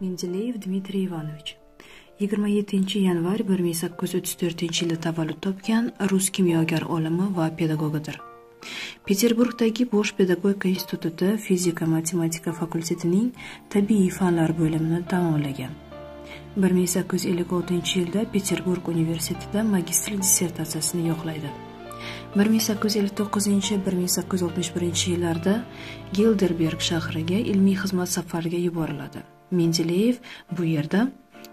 Mendeleyev Dmitriy Ivanovich 27 yanvar 1834 yilda tavallud topgan rus kimyogar olimi va pedagogidir. Peterburgdagi Bosh pedagogika instituti fizika-matematika fakultetining tabiiy fanlar bo'limini tamomlagan. 1856-yilda Peterburg universitetida magistr dissertatsiyasini yoqlaydi. 1859-1861 yillarda Gelderberg shahriga ilmiy xizmat safariga yuboriladi. Mendeleyev bu yerda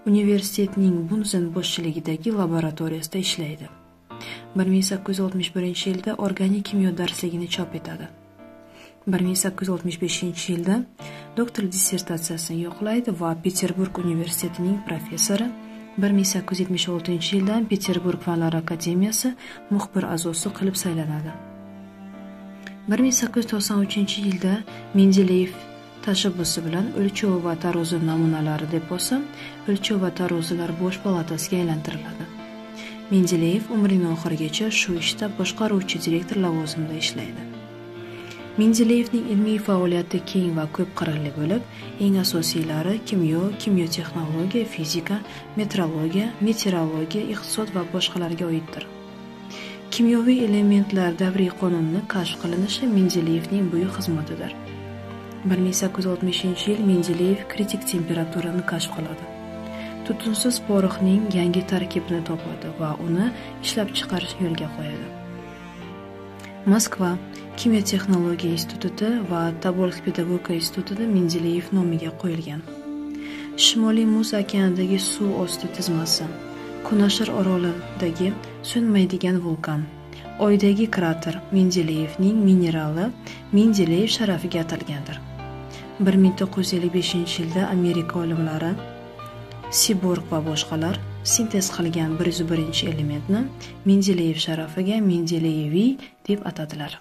universitetning Bunsen boshchiligidagi laboratoriyasida ishlaydi. 1861-yilda organik kimyo darsligini chop etadi. 1865-yilda doktor dissertatsiyasini yoqlaydi va Peterburg universitetining professori. 1876-yilda Peterburg Fanlar akademiyasi muxbir a'zosi qilib saylanadi. 1893-yilda Mendeleyev tashabbusi bilan o'lchov va tarozi namunalari deposi o'lchov va tarozilar bosh palatasiga aylantiriladi. Mendeleyev umrining oxirigacha shu ishda boshqaruvchi direktor lavozimida ishlaydi. Mendeleyevning ilmiy faoliyati keng va ko'p qirrali bo'lib, eng asosiylari kimyo, kimyo-texnologiya, fizika, metrologiya, meteorologiya, iqtisod va boshqalarga oiddir. Kimyoviy elementlar davriy qonuni kashf qilinishi Mendeleyevning buyuk xizmatidir. 1860-yil Mendeleyev kritik temperaturani kashf qiladi. Tutunsiz poroxning yangi tarkibini topadi va uni ishlab chiqarish yo'lga qo'yadi. Moskva Kimyo-texnologiya instituti va Tobolsk pedagogika institutida Mendeleyev nomiga qo'yilgan. Shimoliy Muz okeanidagi suv osti tizmasi, Kunashir orolidagi so'nmaydigan vulqon, Oydagi krater Mendeleyevning minerali Mendeleyev sharafiga atalgandir. 1955-yilda Amerika olimlari Siborg va boshqalar sintez qilgan 101-elementni Mendeleyev sharafiga Mendeleyeviy deb atadilar.